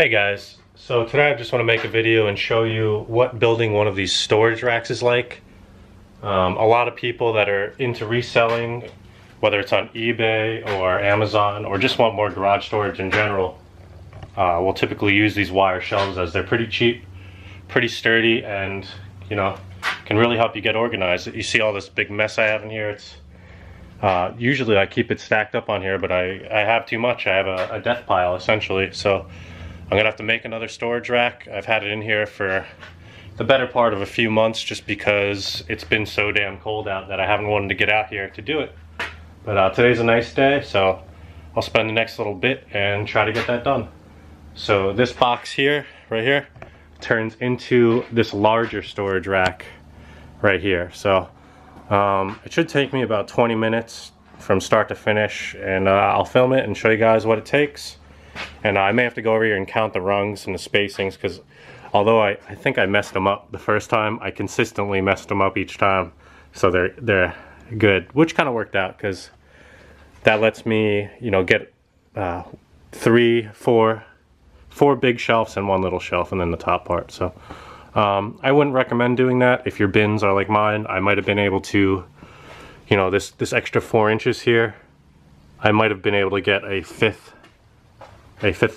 Hey guys, so today I just want to make a video and show you what building one of these storage racks is like. A lot of people that are into reselling, whether it's on eBay or Amazon or just want more garage storage in general, will typically use these wire shelves as they're pretty cheap, pretty sturdy, and can really help you get organized. You see all this big mess I have in here. It's usually I keep it stacked up on here, but I have too much. I have a death pile essentially, so I'm gonna have to make another storage rack. I've had it in here for the better part of a few months just because it's been so damn cold out that I haven't wanted to get out here to do it. But today's a nice day, so I'll spend the next little bit and try to get that done. So this box here, right here, turns into this larger storage rack right here. So it should take me about 20 minutes from start to finish, and I'll film it and show you guys what it takes. And I may have to go over here and count the rungs and the spacings, because although I think I messed them up the first time, I consistently messed them up each time. So they're good, which kind of worked out because that lets me, get four big shelves and one little shelf, and then the top part. So I wouldn't recommend doing that if your bins are like mine. I might have been able to, this extra 4 inches here, I might have been able to get a fifth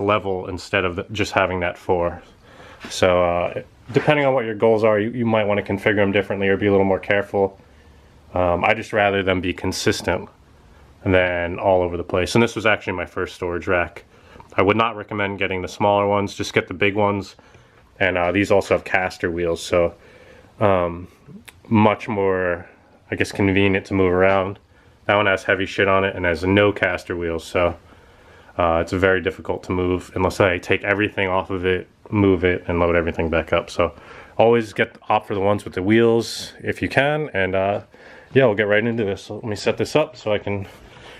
level instead of just having that 4. So depending on what your goals are, you might want to configure them differently or be a little more careful. I just rather them be consistent than all over the place. And this was actually my first storage rack. I would not recommend getting the smaller ones, just get the big ones. And these also have caster wheels, so much more, I guess, convenient to move around. That one has heavy shit on it and has no caster wheels, so it's very difficult to move unless I take everything off of it, move it, and load everything back up. So always opt for the ones with the wheels if you can. And yeah, we'll get right into this. So let me set this up so I can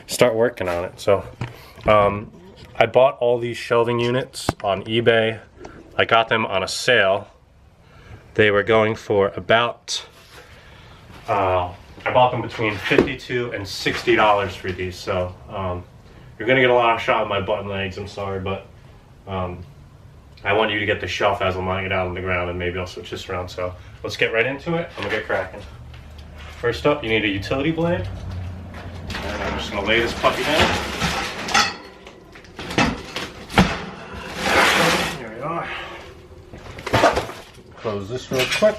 start working on it. So I bought all these shelving units on eBay. I got them on a sale. They were going for about, I bought them between $52 and $60 for these. So you're gonna get a lot of shot of my butt and legs, I'm sorry, but I want you to get the shelf as I'm laying it out on the ground, and maybe I'll switch this around. So let's get right into it. I'm gonna get cracking. First up, you need a utility blade. And I'm just gonna lay this puppy down. Here we are. Close this real quick.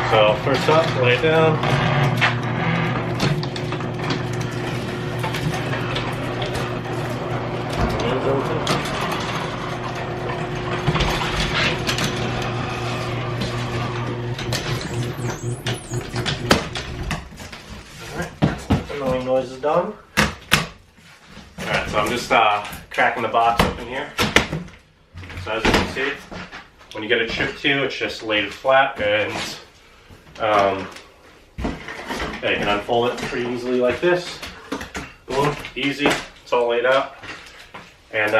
So first up, lay it down. Annoying noise is done. Alright, so I'm just cracking the box open here. So as you can see, when you get it shipped to you, it's just laid flat, and yeah, you can unfold it pretty easily like this. Boom, easy, it's all laid out. And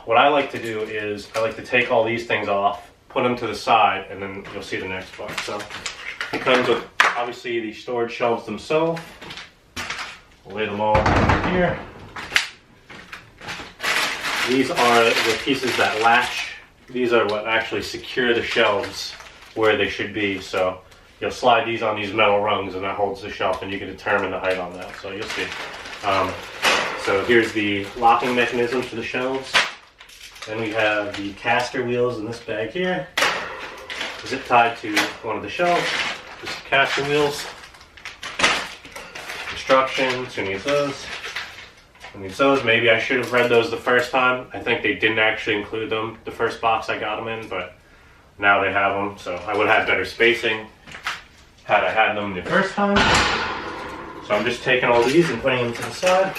what I like to do is I like to take all these things off, put them to the side, and then you'll see the next part. So it comes with obviously the storage shelves themselves. We'll lay them all here. These are the pieces that latch. These are what actually secure the shelves where they should be. So you'll slide these on these metal rungs, and that holds the shelf, and you can determine the height on that. So you'll see. So here's the locking mechanism for the shelves. Then we have the caster wheels in this bag here. Zip tied to one of the shelves. Just the caster wheels. Instructions, who needs those? Who needs those? Maybe I should have read those the first time. I think they didn't actually include them the first box I got them in, but now they have them. So I would have had better spacing had I had them the first time. So I'm just taking all these and putting them to the side.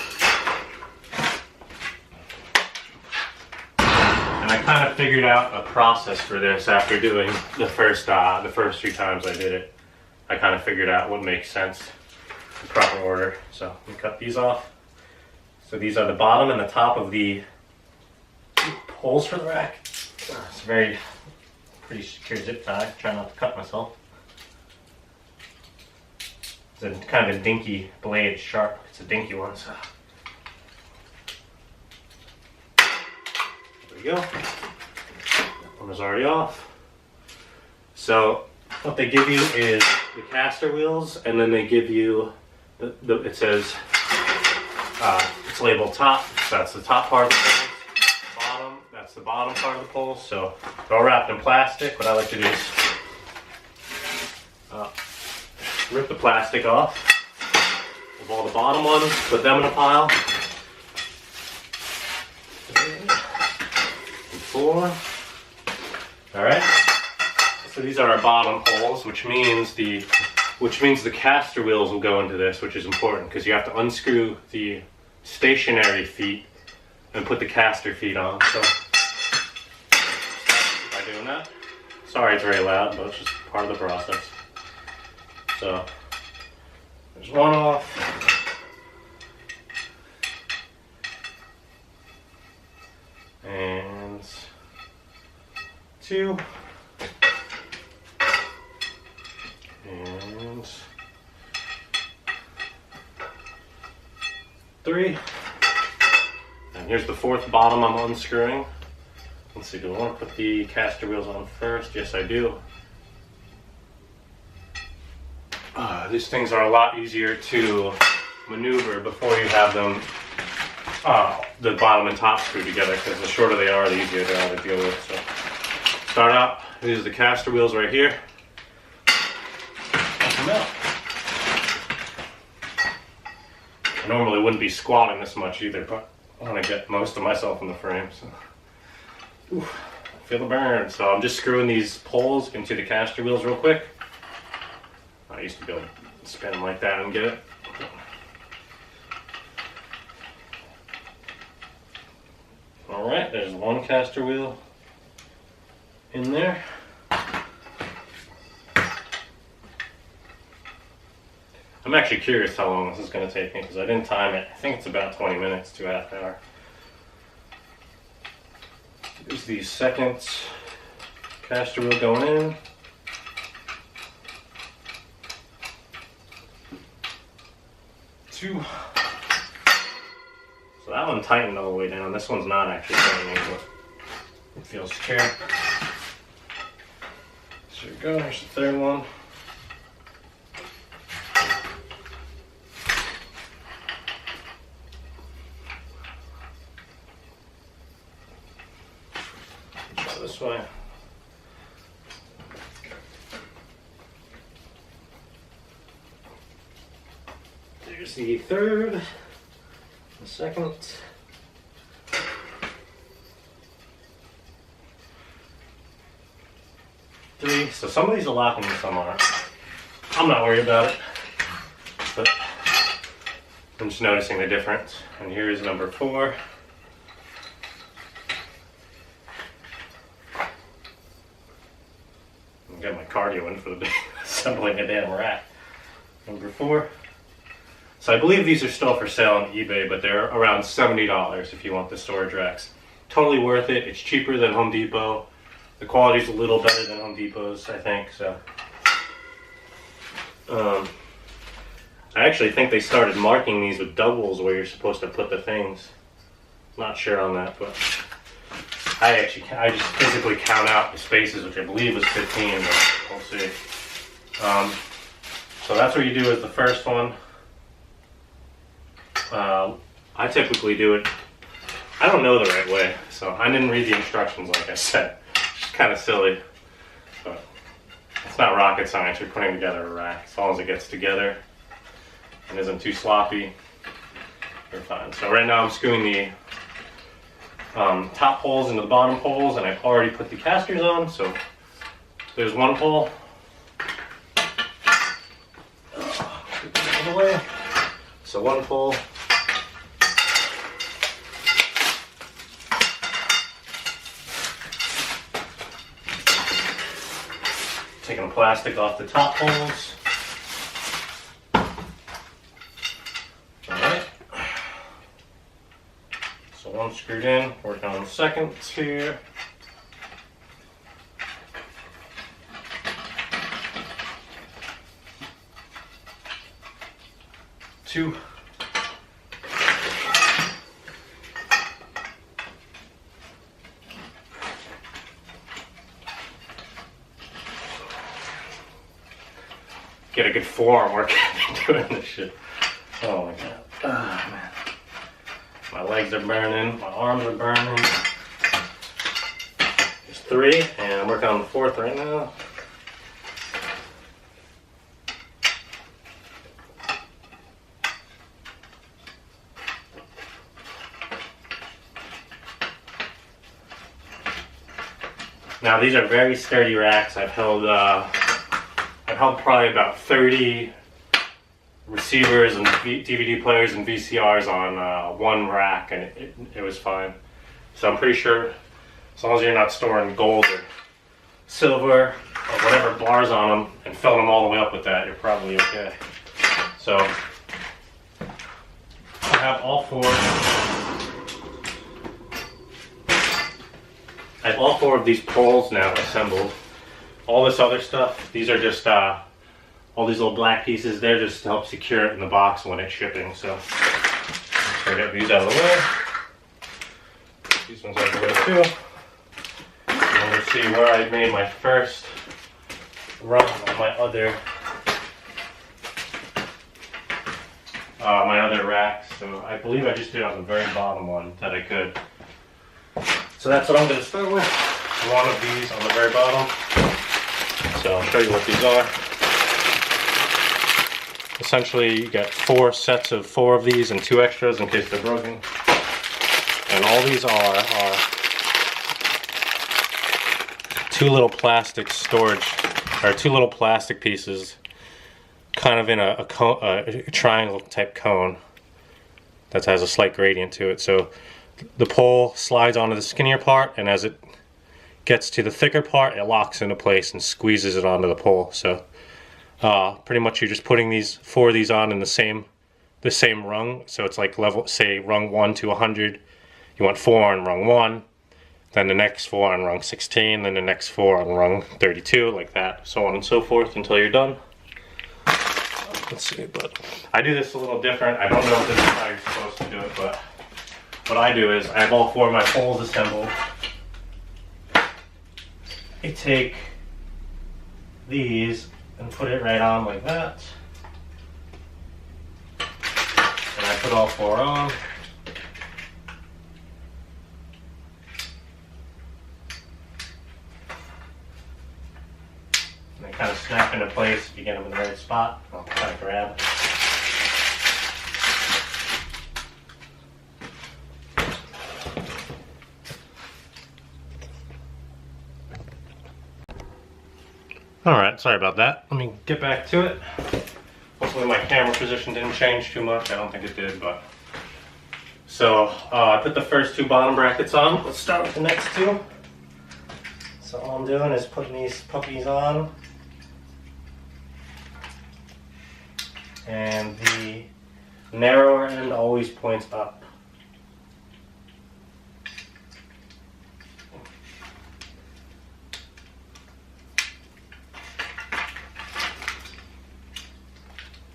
And I kind of figured out a process for this after doing the first 3 times I did it. I kind of figured out what makes sense, the proper order. So we cut these off. So these are the bottom and the top of the holes for the rack. It's a pretty secure zip tie. Try not to cut myself. It's a kind of a dinky blade, sharp. It's a dinky one, so we go. That one is already off. So what they give you is the caster wheels, and then they give you it says it's labeled top, so that's the top part of the poles. Bottom, that's the bottom part of the poles. So they're all wrapped in plastic. What I like to do is rip the plastic off of all the bottom ones, put them in a pile. 4. All right. So these are our bottom poles, which means the caster wheels will go into this, which is important because you have to unscrew the stationary feet and put the caster feet on. So by doing that, sorry it's very loud, but it's just part of the process. So there's one off. And 2. And 3. And here's the 4th bottom I'm unscrewing. Let's see, do I want to put the caster wheels on first? Yes, I do. These things are a lot easier to maneuver before you have them, the bottom and top screwed together, because the shorter they are, the easier they are to deal with. So start out, these are the caster wheels right here. I normally wouldn't be squatting this much either, but I want to get most of myself in the frame. So, ooh, feel the burn. So I'm just screwing these poles into the caster wheels real quick. I used to be able to spin them like that and get it. All right, there's one caster wheel in there. I'm actually curious how long this is going to take me because I didn't time it. I think it's about 20 minutes to half an hour. There's the second caster wheel going in. So that one tightened all the way down. This one's not actually tightening, but it feels secure. So there we go, there's the third one. Try this way. There's the third, the second. Three. So some of these are locking and some aren't. I'm not worried about it, but I'm just noticing the difference. And here's number 4. I'm getting my cardio in for the day, assembling a damn rack. Number 4. So I believe these are still for sale on eBay, but they're around $70 if you want the storage racks. Totally worth it. It's cheaper than Home Depot. The quality's a little better than Home Depot's, I think. So, I actually think they started marking these with doubles where you're supposed to put the things. Not sure on that, but I just physically count out the spaces, which I believe was 15, but we'll see. So that's what you do with the first one. I typically do it, I don't know the right way, so I didn't read the instructions like I said. It's just kind of silly, but it's not rocket science. You're putting together a rack. As long as it gets together and isn't too sloppy, you're fine. So right now I'm screwing the top poles into the bottom poles, and I've already put the casters on. So there's one pole. Get this out of the way. So one pole. Taking the plastic off the top poles. Alright. So one screwed in, working on the second here. Two. get a good forearm workout doing this shit. Oh my god. Oh man. My legs are burning, my arms are burning. There's 3, and I'm working on the 4th right now. Now these are very sturdy racks. I've held probably about 30 receivers and DVD players and VCRs on one rack, and it was fine. So I'm pretty sure as long as you're not storing gold or silver or whatever bars on them and filling them all the way up with that, you're probably okay. So I have all 4. I have all 4 of these poles now assembled. All this other stuff, these are just all these little black pieces. They're just to help secure it in the box when it's shipping. So I'll get these out of the way. These ones out of the way too. And we'll see where I made my first run on my other racks. So I believe I just did on the very bottom one that I could. So that's what I'm going to start with. One of these on the very bottom. So I'll show you what these are. Essentially, you get 4 sets of 4 of these and 2 extras in case they're broken. And all these are 2 little plastic storage, or 2 little plastic pieces, kind of in a triangle type cone that has a slight gradient to it. So the pole slides onto the skinnier part, and as it gets to the thicker part, it locks into place and squeezes it onto the pole. So pretty much you're just putting these 4 of these on in the same rung. So it's like level, say rung 1 to 100. You want 4 on rung 1, then the next 4 on rung 16, then the next 4 on rung 32, like that, so on and so forth until you're done. Let's see, but I do this a little different. I don't know if this is how you're supposed to do it, but what I do is I have all 4 of my poles assembled. I take these and put it right on like that. And I put all 4 on. And they kind of snap into place if you get them in the right spot. I'll kind of grab. Alright, sorry about that. Let me get back to it. Hopefully my camera position didn't change too much. I don't think it did, but... So, I put the first 2 bottom brackets on. Let's start with the next 2. So all I'm doing is putting these puppies on. And the narrower end always points up.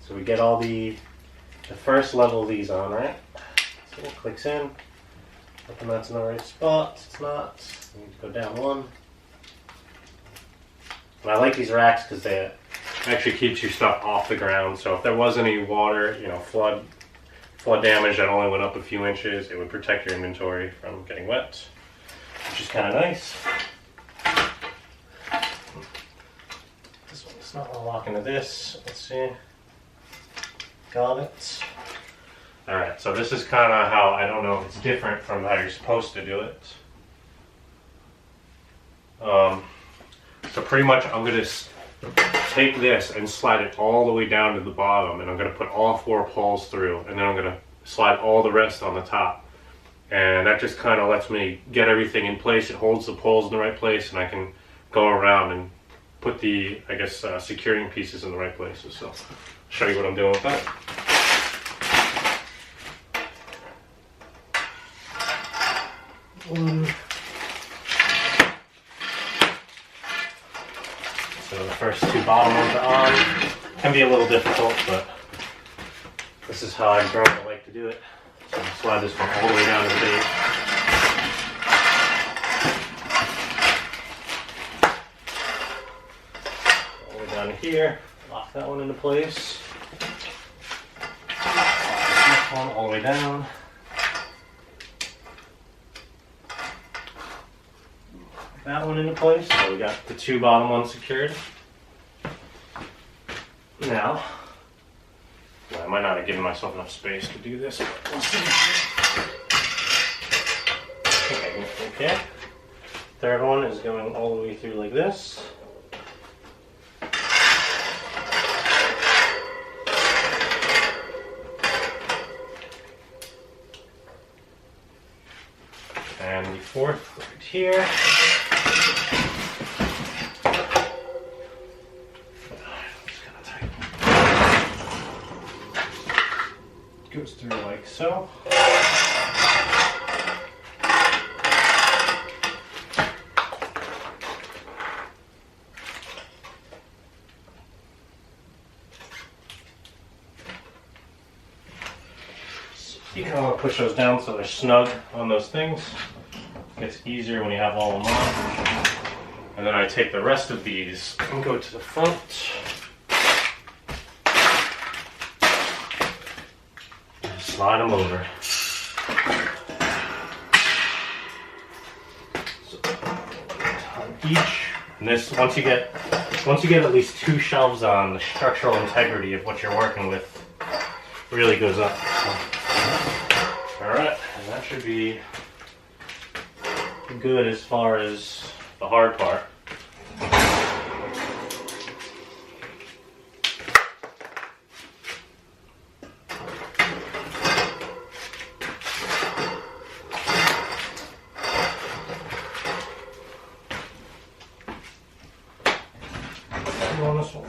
So we get all the first level of these on, right? So it clicks in, hoping that's in the right spot. It's not. You need to go down 1. And I like these racks because they actually keeps your stuff off the ground. So if there was any water, you know, flood damage that only went up a few inches, it would protect your inventory from getting wet, which is kind of nice. This one's not going to lock into this. Let's see. Got it. Alright, so this is kind of how, I don't know if it's different from how you're supposed to do it. So pretty much I'm going to take this and slide it all the way down to the bottom, and I'm going to put all 4 poles through, and then I'm going to slide all the rest on the top. And that just kind of lets me get everything in place. It holds the poles in the right place, and I can go around and put the, I guess, securing pieces in the right places. So I'll show you what I'm doing with that. So the first 2 bottom ones are on. Can be a little difficult, but this is how I've grown to like to do it. So I'll slide this one all the way down to the base. All the way down to here. lock that one into place. Lock this one all the way down. That one into place. So we got the two bottom ones secured. Now, well, I might not have given myself enough space to do this, but we'll see. Okay. Third one is going all the way through like this. And the fourth right here. Goes through like so. You kind of want to push those down so they're snug on those things. It gets easier when you have all of them on. And then I take the rest of these and go to the front. And slide them over. So, on each. And this, once you get at least 2 shelves on, the structural integrity of what you're working with really goes up. So. Alright, and that should be good as far as the hard part. On this one.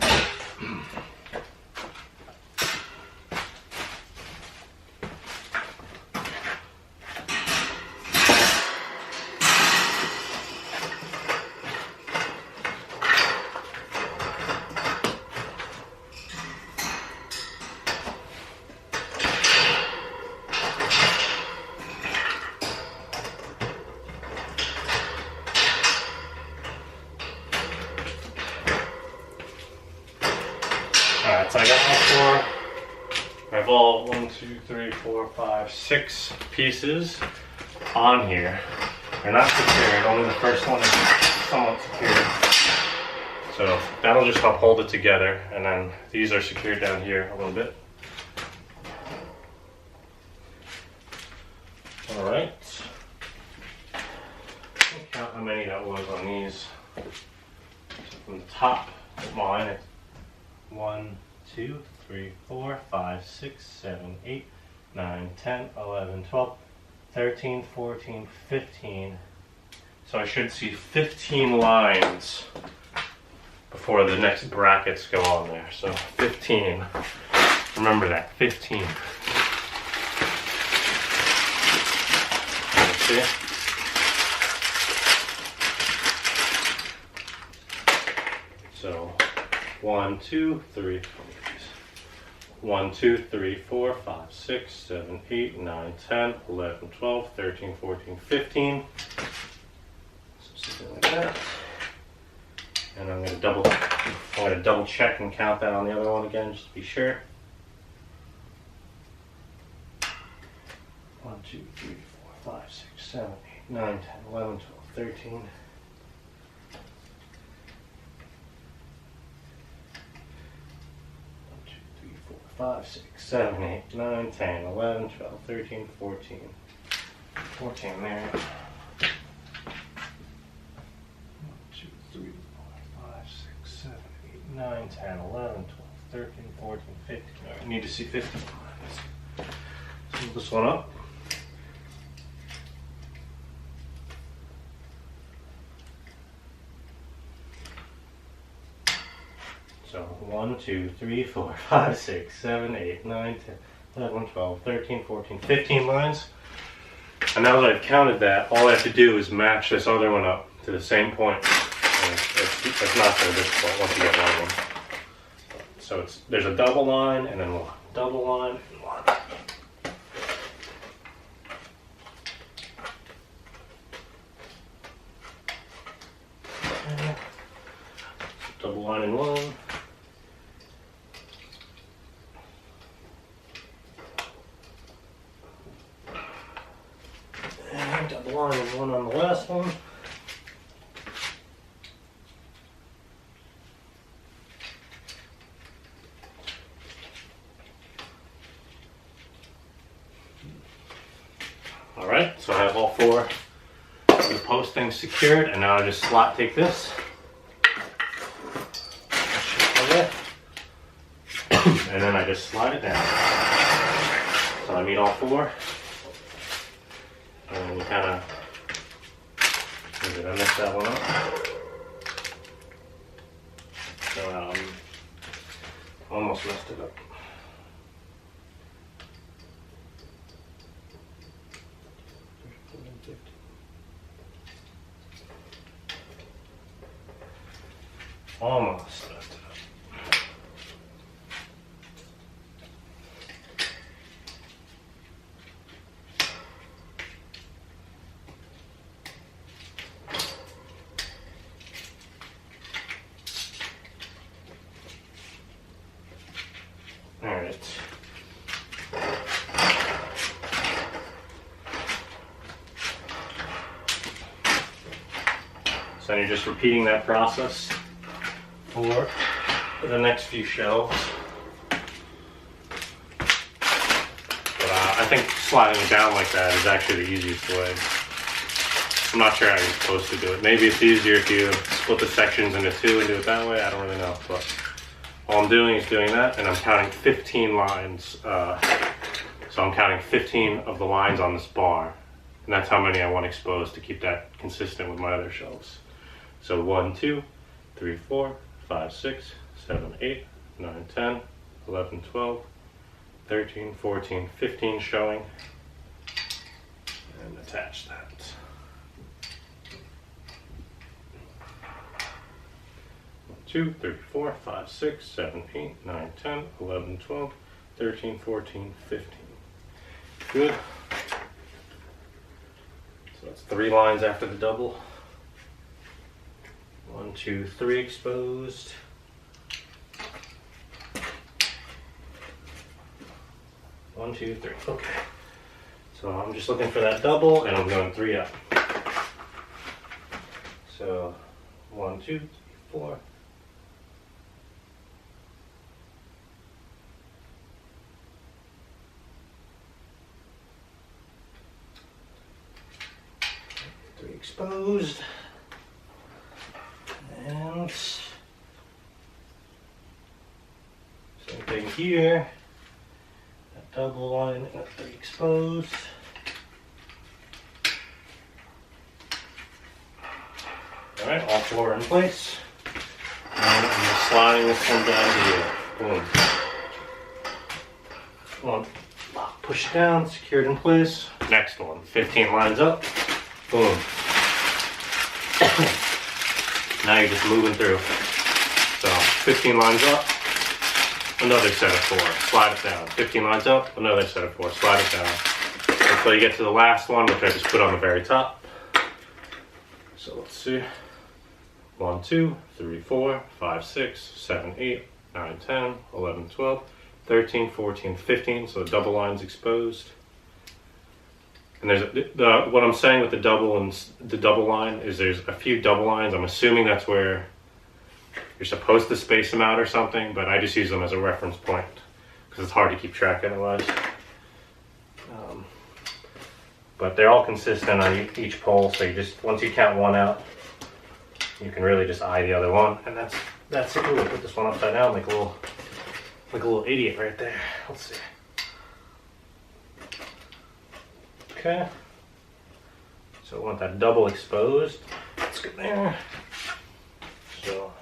Alright, so I got all 4. I have all 1, 2, 3, 4, 5, 6 pieces on here. They're not secured, only the first one is somewhat secured. So that'll just help hold it together, and then these are secured down here a little bit. Alright. Count how many that was on these. So from the top line, it's 1, 2, 3, 4, 5, 6, 7, 8, 9, 10, 11, 12, 13, 14, 15. So I should see 15 lines before the next brackets go on there. So 15. Remember that, 15. See? So 1, 2, 3, 1, 2, 3, 4, 5, 6, 7, 8, 9, 10, 11, 12, 13, 14, 15. So something like that. And I'm going to double check and count that on the other one again, just to be sure. 1, 2, 3, 4, 5, 6, 7, 8, 9, 10, 11, 12, 13. 5, 6, 7, 8, 9, 10, 11, 12, 13, 14. 14 there. 1, 2, 3, 4, 5, 6, 7, 8, 9, 10, 11, 12, 13, 14, 15. All right, I need to see 15. Let's move this one up. So 1, 2, 3, 4, 5, 6, 7, 8, 9, 10, 11, 12, 13, 14, 15 lines. And now that I've counted that, all I have to do is match this other one up to the same point. And it's not so difficult once you get one of them. So there's a double line and then one. Double line and one. Double line and one. double line and one on the last one. Alright, so I have all four of the postings secured, and now I just slot take this. And then I just slide it down. So I meet all four. And you kind of, did I mess that one up? So almost messed it up. Almost messed it up. Alright. So you're just repeating that process for the next few shelves. But I think sliding it down like that is actually the easiest way. I'm not sure how you're supposed to do it. Maybe it's easier if you split the sections into two and do it that way. I don't really know. But all I'm doing is doing that, and I'm counting 15 lines. So I'm counting 15 of the lines on this bar. And that's how many I want exposed to keep that consistent with my other shelves. So 1, 2, 3, 4, 5, 6, 7, 8, 9, 10, 11, 12, 13, 14, 15 showing. And attach that. 2, 3, 4, 5, 6, 7, 8, 9, 10, 11, 12, 13, 14, 15. Good. So that's 3 lines after the double. 1, 2, 3 exposed. 1, 2, 3. Okay. So I'm just looking for that double, and I'm going 3 up. So 1, 2, 3, 4. Exposed, and same thing here, that double line and 3 exposed. Alright, all 4 in place, and I'm just sliding this one down here. Boom. One, push it down, secured in place. Next one, 15 lines up. Boom. Now you're just moving through. So 15 lines up, another set of 4, slide it down. 15 lines up, another set of 4, slide it down. Until you get to the last one, which I just put on the very top. So let's see. 1, 2, 3, 4, 5, 6, 7, 8, 9, 10, 11, 12, 13, 14, 15. So the double line's exposed. And there's what I'm saying with the double line is there's a few double lines. I'm assuming that's where you're supposed to space them out or something, but I just use them as a reference point because it's hard to keep track otherwise. But they're all consistent on each pole, so you just once you count one out, you can really just eye the other one, and that's it. Ooh, I put this one upside down like a little idiot right there. Let's see. Okay, so I want that double exposed. Let's get there. So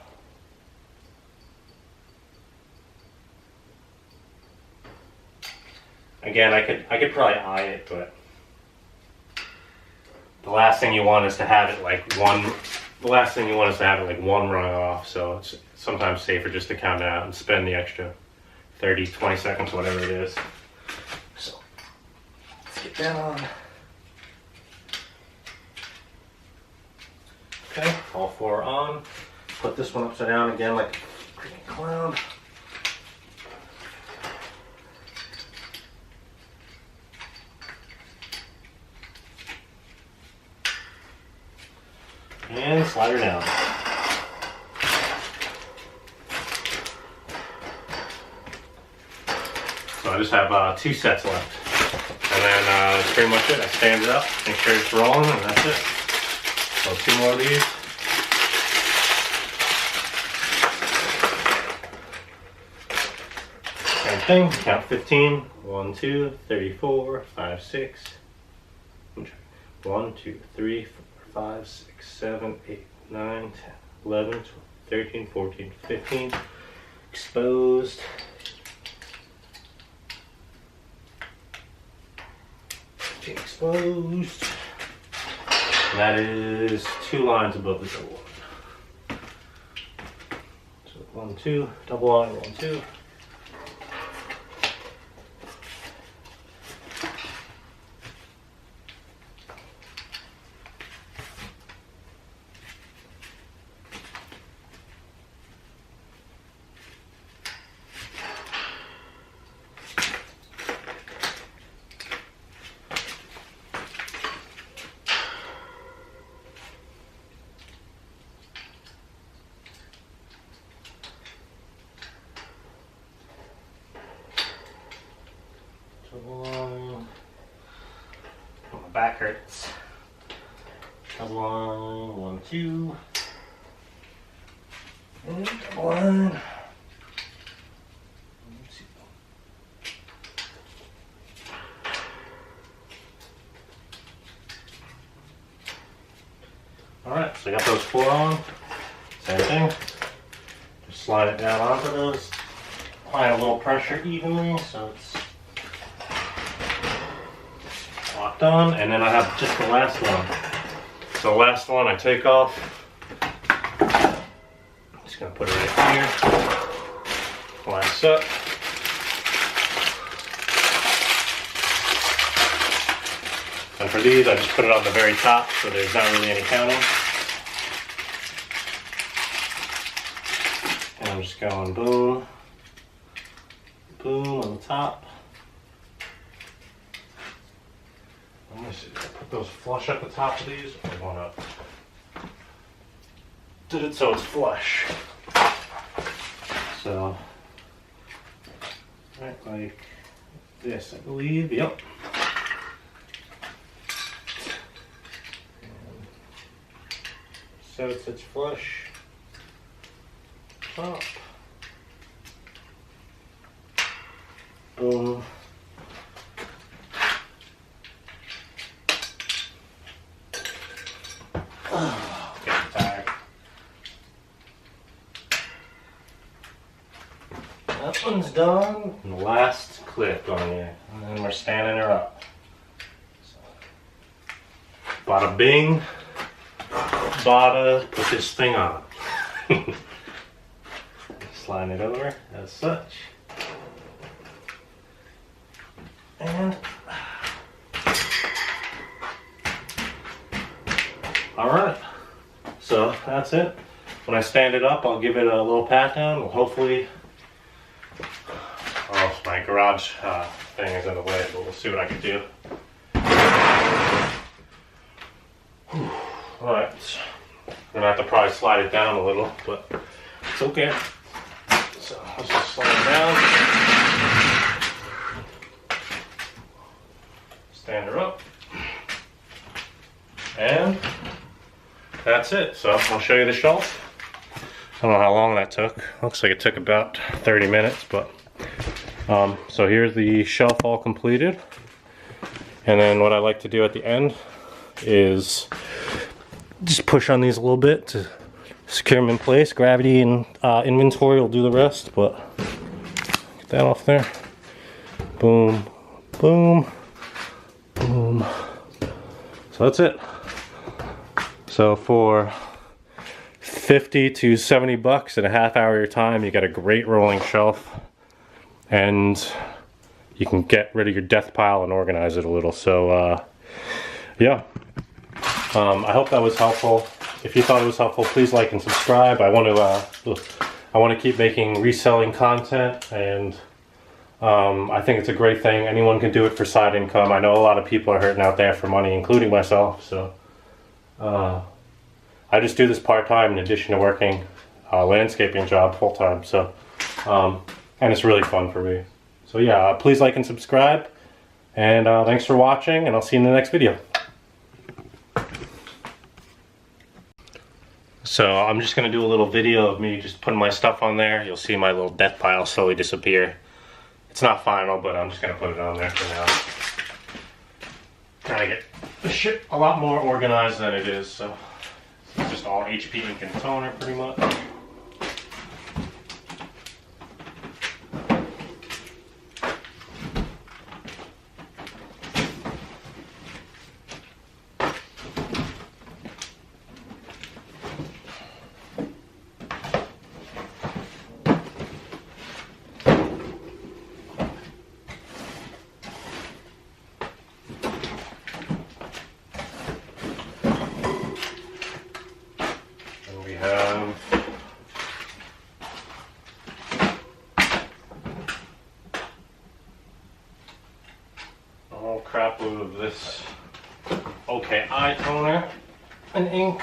again, I could probably eye it, but the last thing you want is to have it like one. The last thing you want is to have it like one rung off. So it's sometimes safer just to count it out and spend the extra 30, 20 seconds, whatever it is. So let's get down. Okay, all 4 on. Put this one upside down again like a freaking clown. and slide her down. So I just have 2 sets left. And then that's pretty much it. I stand it up, make sure it's rolling, and that's it. So 2 more of these. Same thing, count 15. 1, 2, 3, 4, 5, 6. 1, 2, 3, 4, 5, 6, 7, 8, 9, 10, 11, 12, 13, 14, 15. Exposed. Exposed. And that is 2 lines above the double line. So 1, 2, double line, 1, 2. My back hurts. Double line, 1, 2. And double line. 1, 2. Alright, so I got those 4 on. Same thing. Just slide it down onto those. Apply a little pressure evenly so it's locked on, and then I have just the last one. So the last one I take off. I'm just gonna put it right here. Lines up. And for these, I just put it on the very top, so there's not really any counting. And I'm just going boom, boom on the top. Let me see, did I put those flush at the top of these, or one up? Did it so it's flush. So, right like this, I believe, yep. So it sits flush, top, boom. Oh, getting tired. That one's done. And the last clip on here, and then we're standing her up. So, bada bing. Bada, put this thing on. Slide it over as such. And alright, so that's it. When I stand it up, I'll give it a little pat down. Hopefully, oh, my garage thing is in the way, but we'll see what I can do. Alright, I'm gonna have to probably slide it down a little, but it's okay. So let's just slide it down. Stand her up. And that's it. So I'll show you the shelf. I don't know how long that took. Looks like it took about 30 minutes, but so here's the shelf all completed. And then what I like to do at the end is just push on these a little bit to secure them in place. Gravity and inventory will do the rest, but get that off there. Boom, boom, boom. So that's it. So for 50 to 70 bucks in a half hour of your time, you got a great rolling shelf, and you can get rid of your death pile and organize it a little. So yeah. I hope that was helpful. If you thought it was helpful, please like and subscribe. I want to keep making reselling content, and I think it's a great thing. Anyone can do it for side income. I know a lot of people are hurting out there for money, including myself. So I just do this part-time in addition to working a landscaping job full-time. So, and it's really fun for me. So yeah, please like and subscribe. And thanks for watching, and I'll see you in the next video. So I'm just going to do a little video of me just putting my stuff on there. You'll see my little death pile slowly disappear. It's not final, but I'm just going to put it on there for now. Trying to get the shit a lot more organized than it is. So it's just all HP ink and toner pretty much. Crap load of this OK eye toner and ink.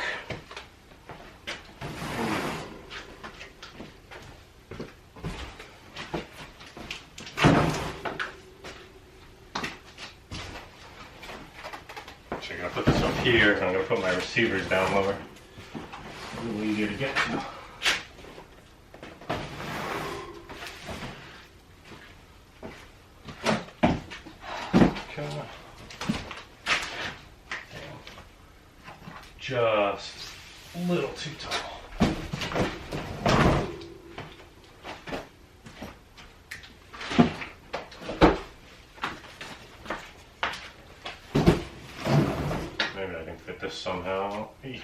Actually, I'm gonna put this up here, and I'm gonna put my receivers down lower. A little easier to get to. Just a little too tall. Maybe I can fit this somehow. I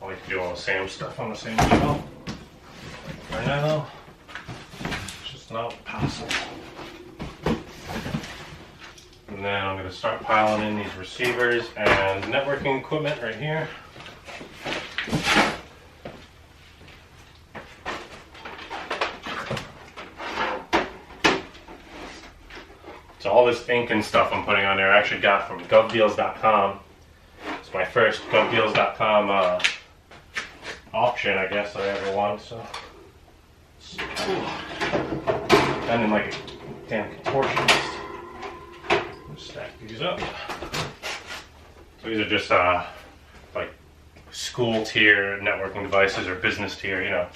like to do all the same stuff on the same shelf. Right now, it's just not possible. And then I'm going to start piling in these receivers and networking equipment right here. So all this ink and stuff I'm putting on there I actually got from govdeals.com. It's my first govdeals.com auction, I guess, I ever won. So, and then like a damn contortionist. Stack these up. So these are just like school tier networking devices or business tier, you know,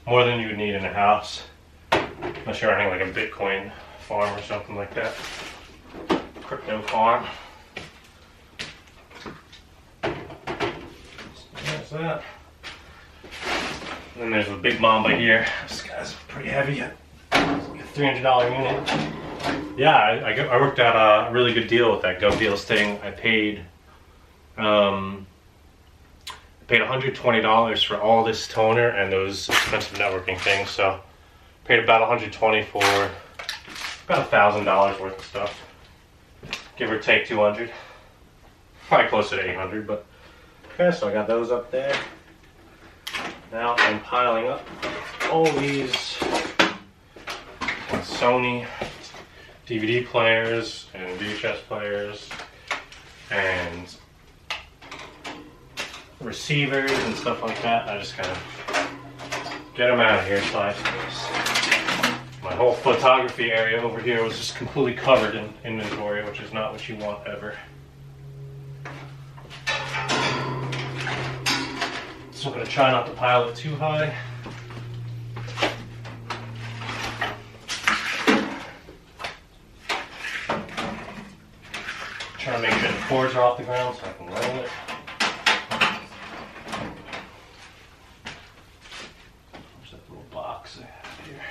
more than you would need in a house. Unless you're running like a Bitcoin farm or something like that. Crypto farm. There's that. And then there's a big mamba here. This guy's pretty heavy. It's like a $300 unit. Yeah, I worked out a really good deal with that GovDeals thing. I paid $120 for all this toner and those expensive networking things. So paid about $120 for about $1,000 worth of stuff, give or take 200. Probably closer to 800, but okay. So I got those up there. Now I'm piling up all these Sony DVD players and VHS players and receivers and stuff like that. I just kind of get them out of here so I have space. My whole photography area over here was just completely covered in inventory, which is not what you want ever. So I'm going to try not to pile it too high. Trying to make sure the cords are off the ground so I can roll it. There's that little box I have here.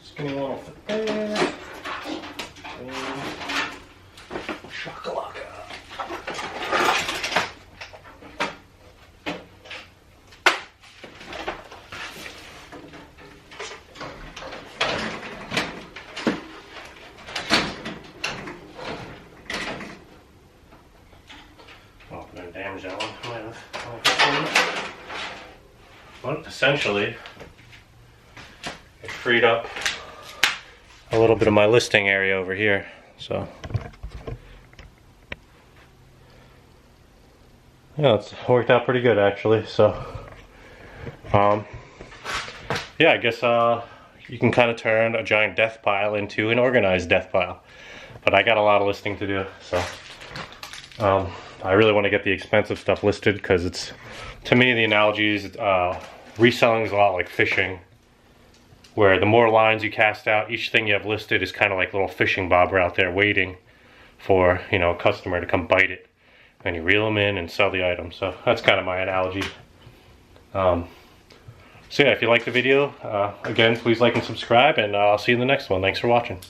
Skinny one will fit there. damage that one. But essentially, it freed up a little bit of my listing area over here. So yeah, it's worked out pretty good actually. So yeah, I guess you can kind of turn a giant death pile into an organized death pile. But I got a lot of listing to do, so I really want to get the expensive stuff listed because it's, to me, the analogy is reselling is a lot like fishing, where the more lines you cast out, each thing you have listed is kind of like a little fishing bobber out there waiting for, you know, a customer to come bite it, and you reel them in and sell the item. So that's kind of my analogy. So yeah, if you like the video, again, please like and subscribe, and I'll see you in the next one. Thanks for watching.